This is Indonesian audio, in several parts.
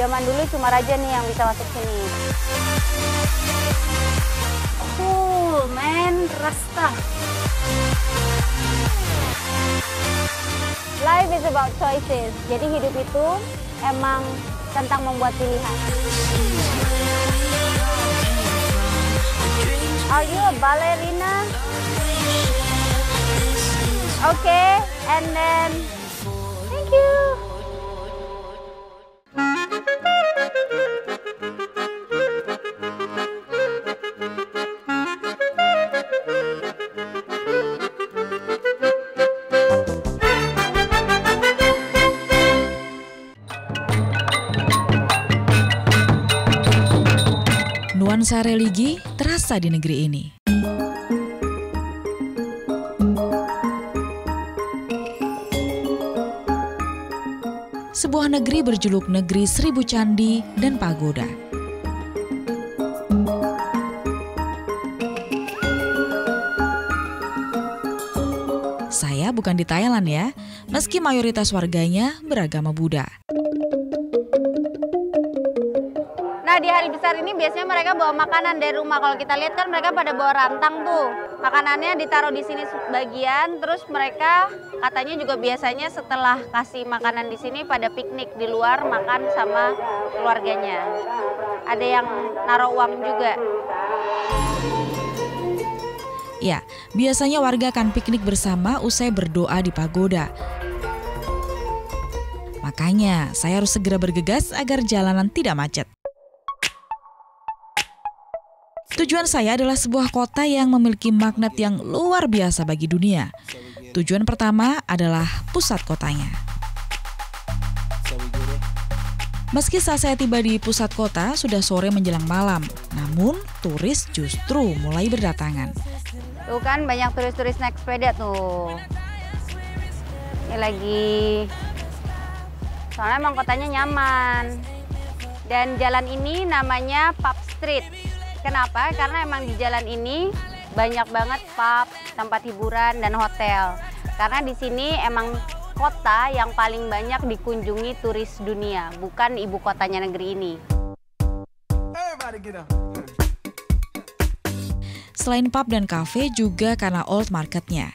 Zaman dulu cuma raja nih yang bisa masuk sini. Cool, man, Rasta. Life is about choices. Jadi hidup itu emang tentang membuat pilihan. Are you a ballerina? Okay, and then thank you. Nuansa religi terasa di negeri ini. Sebuah negeri berjuluk Negeri Seribu Candi dan Pagoda. Saya bukan di Thailand ya, meski mayoritas warganya beragama Buddha. Nah, di hari besar ini biasanya mereka bawa makanan dari rumah. Kalau kita lihat kan mereka pada bawa rantang tuh. Makanannya ditaruh di sini sebagian, terus mereka katanya juga biasanya setelah kasih makanan di sini pada piknik di luar makan sama keluarganya. Ada yang naruh uang juga. Ya, biasanya warga akan piknik bersama usai berdoa di pagoda. Makanya saya harus segera bergegas agar jalanan tidak macet. Tujuan saya adalah sebuah kota yang memiliki magnet yang luar biasa bagi dunia. Tujuan pertama adalah pusat kotanya. Meski saat saya tiba di pusat kota sudah sore menjelang malam, namun turis justru mulai berdatangan. Tuh kan banyak turis-turis naik sepeda tuh. Ini lagi. Soalnya emang kotanya nyaman. Dan jalan ini namanya Pub Street. Kenapa? Karena emang di jalan ini banyak banget pub, tempat hiburan, dan hotel. Karena di sini emang kota yang paling banyak dikunjungi turis dunia, bukan ibu kotanya negeri ini. Selain pub dan kafe juga karena old marketnya.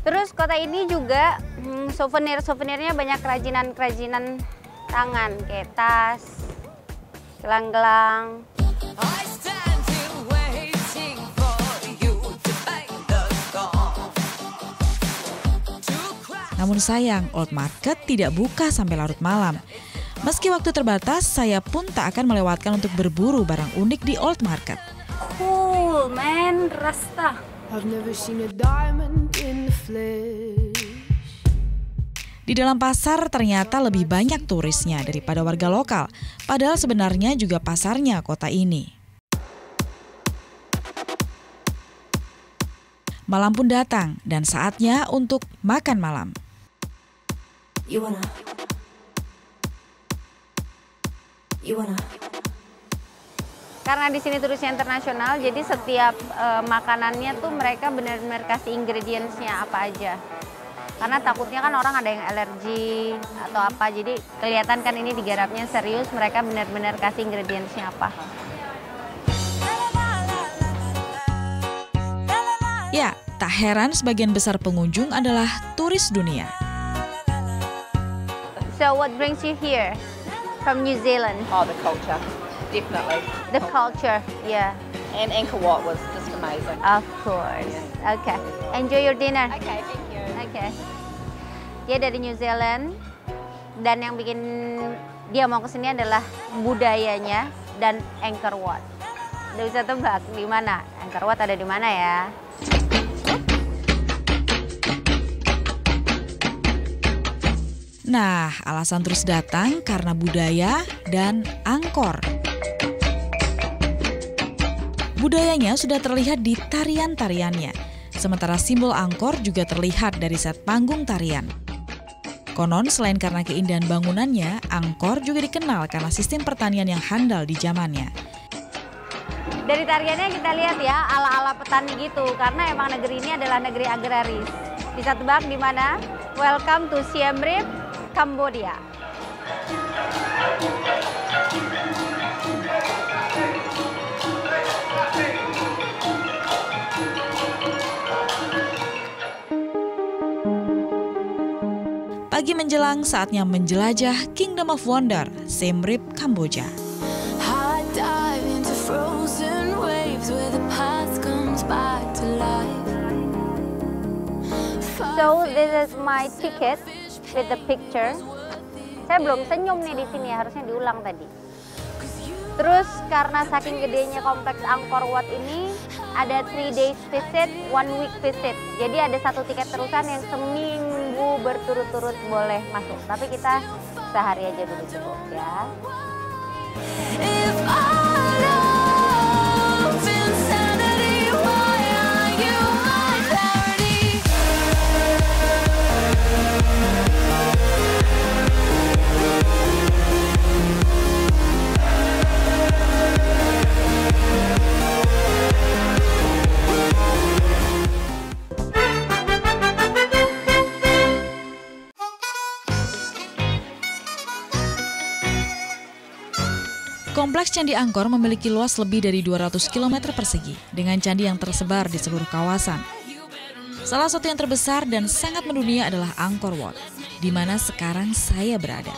Terus kota ini juga souvenirnya banyak kerajinan tangan, kayak tas, gelang-gelang. Namun sayang, Old Market tidak buka sampai larut malam. Meski waktu terbatas, saya pun tak akan melewatkan untuk berburu barang unik di Old Market. Cool, man, Rasta. I've never seen a diamond in the flesh. Di dalam pasar ternyata lebih banyak turisnya daripada warga lokal. Padahal sebenarnya juga pasarnya kota ini. Malam pun datang dan saatnya untuk makan malam. You wanna. Karena di sini turisnya internasional, jadi setiap makanannya tuh mereka benar-benar kasih ingredients-nya apa aja. Karena takutnya kan orang ada yang alergi atau apa, jadi kelihatan kan ini digarapnya serius, mereka benar-benar kasih ingredients-nya apa. Ya, tak heran sebagian besar pengunjung adalah turis dunia. So what brings you here from New Zealand? Oh, the culture, definitely. The culture, yeah. And Angkor Wat was just amazing. Of course. Okay. Enjoy your dinner. Okay, thank you. Okay. Dia dari New Zealand dan yang bikin dia mau kesini adalah budayanya dan Angkor Wat. Udah bisa tebak di mana? Angkor Wat ada di mana ya? Nah, alasan terus datang karena budaya dan angkor. Budayanya sudah terlihat di tarian-tariannya, sementara simbol angkor juga terlihat dari set panggung tarian. Konon selain karena keindahan bangunannya, angkor juga dikenal karena sistem pertanian yang handal di zamannya. Dari tariannya kita lihat ya, ala-ala petani gitu, karena emang negeri ini adalah negeri agraris. Bisa tebak di mana? Welcome to Siem Reap, Cambodia. lagi menjelang saatnya menjelajah Kingdom of Wonder, Siem Reap, Kamboja. I dive into frozen waves where the past comes back to life. So this is my ticket with the picture. Saya belum senyum nih di sini, harusnya diulang tadi. Terus karena saking gedenya kompleks Angkor Wat ini, ada 3 days visit, 1 week visit. Jadi ada 1 tiket terusan yang seminggu berturut-turut boleh masuk. Tapi kita sehari aja dulu cukup ya. If I love insanity, why are you my clarity? Kompleks Candi Angkor memiliki luas lebih dari 200 km persegi dengan candi yang tersebar di seluruh kawasan. Salah satu yang terbesar dan sangat mendunia adalah Angkor Wat, di mana sekarang saya berada.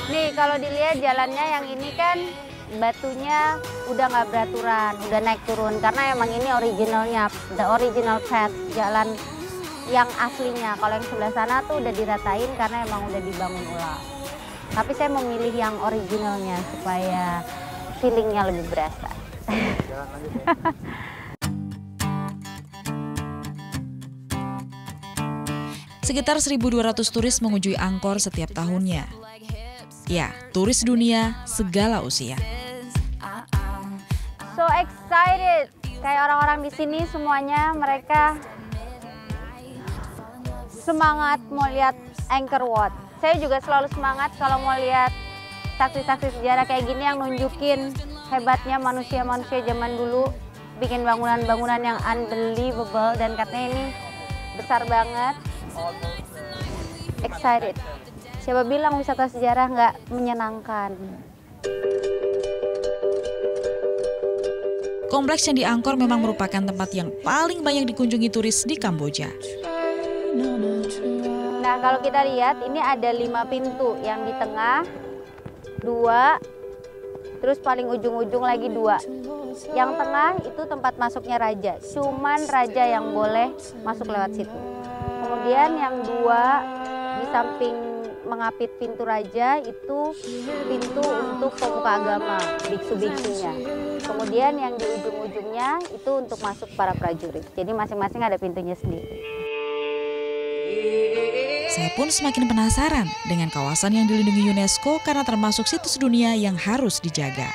Nih kalau dilihat jalannya yang ini kan batunya udah nggak beraturan, udah naik turun karena emang ini originalnya, the original path, jalan yang aslinya. Kalau yang sebelah sana tuh udah diratain karena emang udah dibangun ulang. Tapi saya memilih yang originalnya supaya feelingnya lebih berasa. Sekitar 1.200 turis mengunjungi Angkor setiap tahunnya. Ya, turis dunia segala usia. So excited, kayak orang-orang di sini semuanya mereka semangat mau lihat Angkor Wat. Saya juga selalu semangat kalau mau lihat saksi-saksi sejarah kayak gini yang nunjukin hebatnya manusia-manusia zaman dulu bikin bangunan-bangunan yang unbelievable dan katanya ini besar banget. Excited. Siapa bilang wisata sejarah nggak menyenangkan? Kompleks Candi Angkor memang merupakan tempat yang paling banyak dikunjungi turis di Kamboja. Nah kalau kita lihat ini ada 5 pintu, yang di tengah 2, terus paling ujung-ujung lagi 2. Yang tengah itu tempat masuknya raja, cuman raja yang boleh masuk lewat situ. Kemudian yang 2 di samping mengapit pintu raja itu pintu untuk pemuka agama, biksu-biksunya. Kemudian yang di ujung-ujungnya itu untuk masuk para prajurit. Jadi masing-masing ada pintunya sendiri. Saya pun semakin penasaran dengan kawasan yang dilindungi UNESCO karena termasuk situs dunia yang harus dijaga.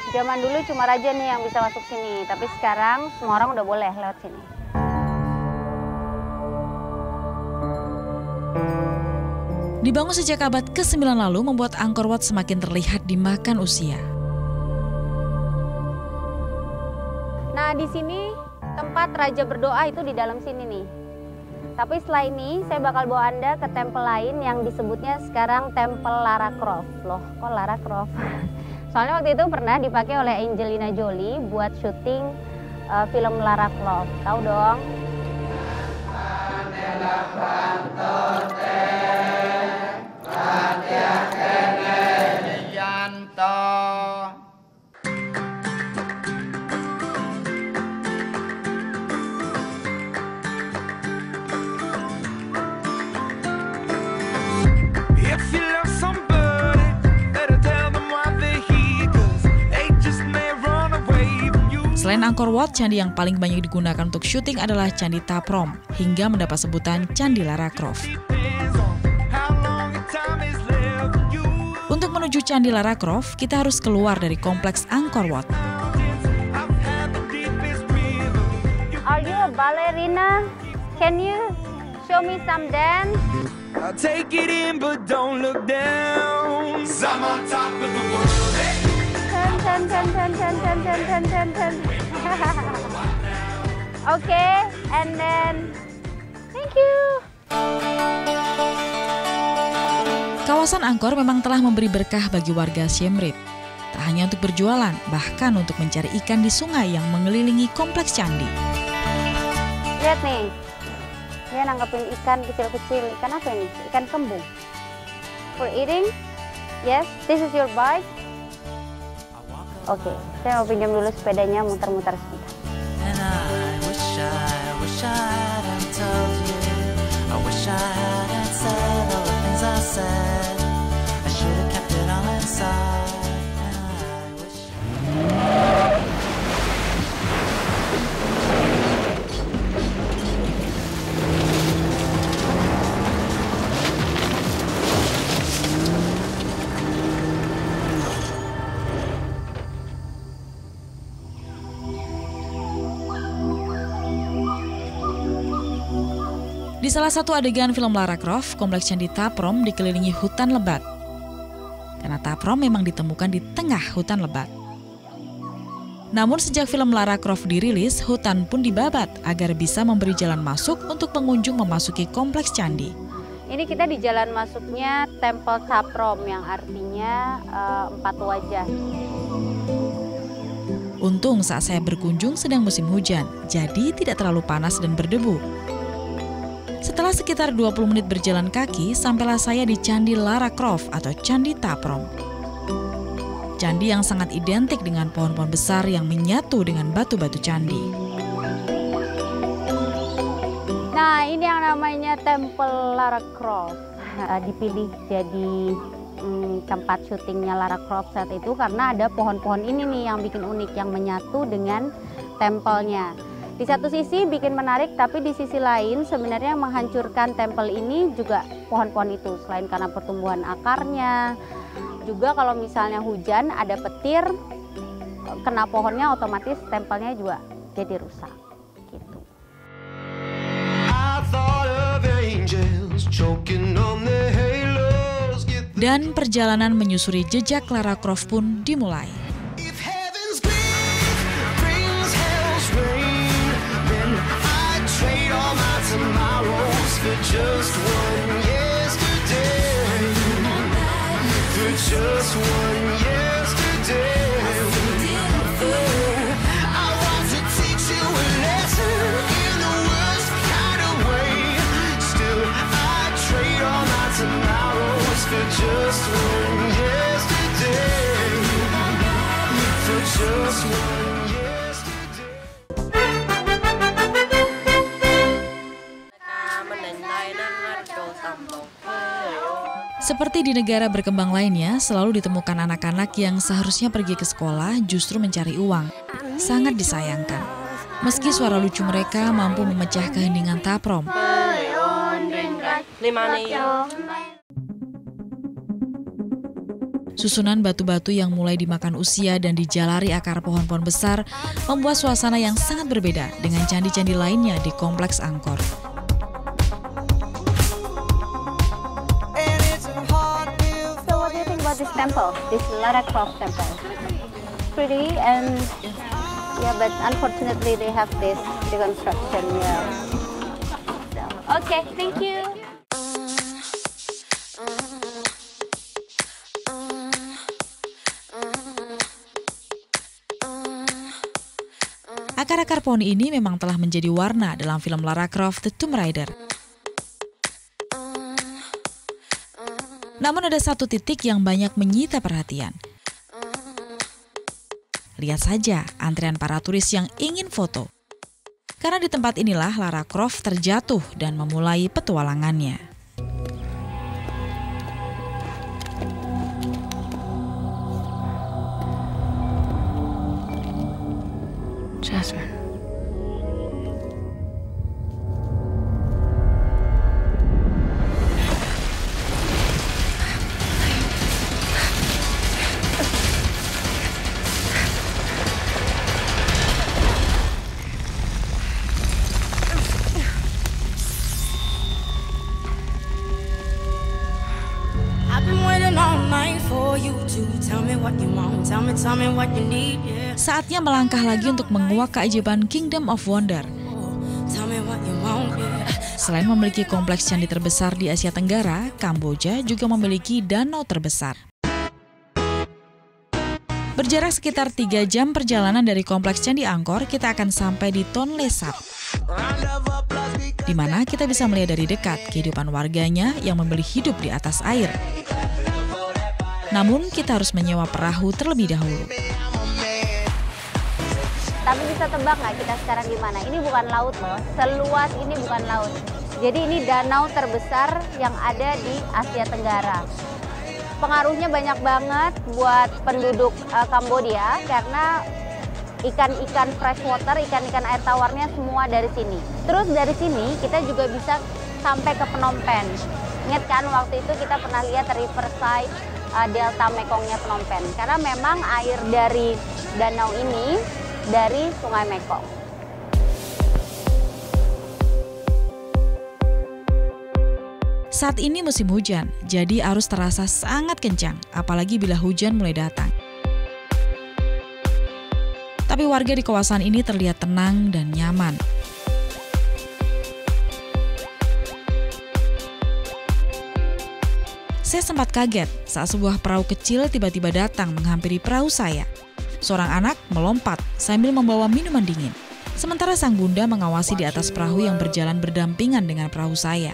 Zaman dulu cuma raja nih yang bisa masuk sini, tapi sekarang semua orang udah boleh lewat sini. Dibangun sejak abad ke-9 lalu membuat Angkor Wat semakin terlihat dimakan usia. Nah di sini tempat raja berdoa itu di dalam sini nih. Tapi setelah ini saya bakal bawa Anda ke tempel lain yang disebutnya sekarang Tempel Lara Croft. Loh, kok Lara Croft? Soalnya waktu itu pernah dipakai oleh Angelina Jolie buat syuting film Lara Croft. Tahu dong? Selain Angkor Wat, candi yang paling banyak digunakan untuk syuting adalah Candi Ta Prohm, hingga mendapat sebutan Candi Lara Croft. Untuk menuju Candi Lara Croft, kita harus keluar dari kompleks Angkor Wat. Are you a ballerina? Can you show me some dance? I'll take it in, but don't look down. 'Cause I'm on top of the world. Hey. Okay, and then thank you. Kawasan Angkor memang telah memberi berkah bagi warga Siem Reap. Tak hanya untuk berjualan, bahkan untuk mencari ikan di sungai yang mengelilingi kompleks candi. Lihat nih, Dia nangkepin ikan kecil-kecil. Ikan apa ini? Ikan kembung. For eating? Yes, this is your bite. Oke, saya mau pinjam dulu sepedanya, muter-muter sebentar. And I wish I hadn't told you. I wish I hadn't said all the things I said. I should have kept it all inside. And I wish. Di salah satu adegan film Lara Croft, kompleks Candi Taprom dikelilingi hutan lebat. Karena Taprom memang ditemukan di tengah hutan lebat. Namun sejak film Lara Croft dirilis, hutan pun dibabat agar bisa memberi jalan masuk untuk pengunjung memasuki kompleks candi. Ini kita di jalan masuknya Temple Taprom yang artinya 4 wajah. Untung saat saya berkunjung sedang musim hujan, jadi tidak terlalu panas dan berdebu. Setelah sekitar 20 menit berjalan kaki, sampailah saya di Candi Lara Croft atau Candi Taprom. Candi yang sangat identik dengan pohon-pohon besar yang menyatu dengan batu-batu candi. Nah, ini yang namanya Temple Lara Croft. Dipilih jadi tempat syutingnya Lara Croft saat itu karena ada pohon-pohon ini nih yang bikin unik, yang menyatu dengan tempelnya. Di satu sisi bikin menarik, tapi di sisi lain sebenarnya yang menghancurkan tempel ini juga pohon-pohon itu. Selain karena pertumbuhan akarnya, juga kalau misalnya hujan ada petir, kena pohonnya otomatis tempelnya juga jadi rusak. Gitu. Dan perjalanan menyusuri jejak Lara Croft pun dimulai. Just one yesterday, for just one yesterday, I want to teach you a lesson in the worst kind of way. Still, I trade all my tomorrows for just one yesterday, for just one yesterday. Seperti di negara berkembang lainnya, selalu ditemukan anak-anak yang seharusnya pergi ke sekolah justru mencari uang. Sangat disayangkan. Meski suara lucu mereka mampu memecah keheningan Taprom. Susunan batu-batu yang mulai dimakan usia dan dijalari akar pohon-pohon besar membuat suasana yang sangat berbeda dengan candi-candi lainnya di kompleks Angkor. This temple, this Lara Croft temple, pretty and yeah, but unfortunately they have this reconstruction. Yeah. So, okay, thank you. Akar-akar pohon ini memang telah menjadi warna dalam film Lara Croft The Tomb Raider. Namun ada satu titik yang banyak menyita perhatian. Lihat saja antrean para turis yang ingin foto. Karena di tempat inilah Lara Croft terjatuh dan memulai petualangannya. Jasmine. Saatnya melangkah lagi untuk menguak keajaiban Kingdom of Wonder. Selain memiliki kompleks candi terbesar di Asia Tenggara, Kamboja juga memiliki danau terbesar. Berjarak sekitar 3 jam perjalanan dari kompleks Candi Angkor, kita akan sampai di Tonle Sap. di mana kita bisa melihat dari dekat kehidupan warganya yang memilih hidup di atas air. Namun kita harus menyewa perahu terlebih dahulu. Tapi bisa tebak nggak kita sekarang di mana? Ini bukan laut loh, seluas ini bukan laut. Jadi ini danau terbesar yang ada di Asia Tenggara. Pengaruhnya banyak banget buat penduduk Kambodia karena ikan-ikan freshwater, ikan-ikan air tawarnya semua dari sini. Terus dari sini kita juga bisa sampai ke Phnom Penh. Ingat kan waktu itu kita pernah lihat Riverside Delta Mekongnya Phnom Penh. Karena memang air dari danau ini dari Sungai Mekong. Saat ini musim hujan, jadi arus terasa sangat kencang, apalagi bila hujan mulai datang. Tapi warga di kawasan ini terlihat tenang dan nyaman. Saya sempat kaget saat sebuah perahu kecil tiba-tiba datang menghampiri perahu saya. Seorang anak melompat sambil membawa minuman dingin. Sementara sang bunda mengawasi di atas perahu yang berjalan berdampingan dengan perahu saya.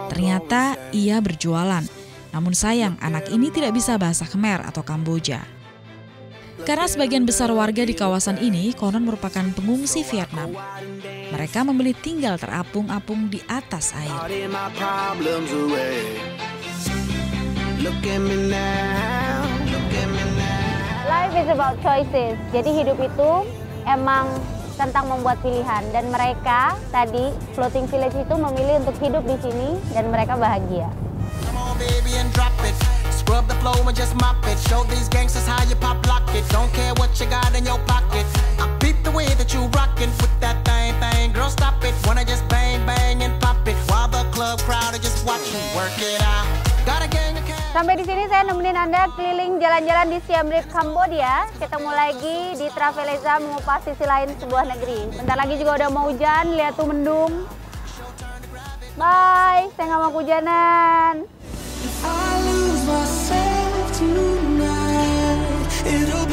Ternyata ia berjualan. Namun sayang anak ini tidak bisa bahasa Khmer atau Kamboja. Karena sebagian besar warga di kawasan ini konon merupakan pengungsi Vietnam. Mereka memilih tinggal terapung-apung di atas air. Life is about choices. Jadi hidup itu emang tentang membuat pilihan. Dan mereka tadi, Floating Village itu memilih untuk hidup di sini dan mereka bahagia. Scrub the flow and just mop it. Show these gangsters how you pop lock it. Don't care what you got in your pocket. I beat the way that you rockin' with that thing. Girl, stop it. Wanna just bang, bang and pop it. While the club crowd are just watching. Work it out. Got a gang of cash. Sampai di sini saya nemenin Anda keliling jalan-jalan di Siem Reap, Kambodia. Ketemu lagi di Traveleza mengupas sisi lain sebuah negeri. Bentar lagi juga udah mau hujan, lihat tuh mendung. Bye, saya nggak mau kehujanan. I lose myself tonight. It'll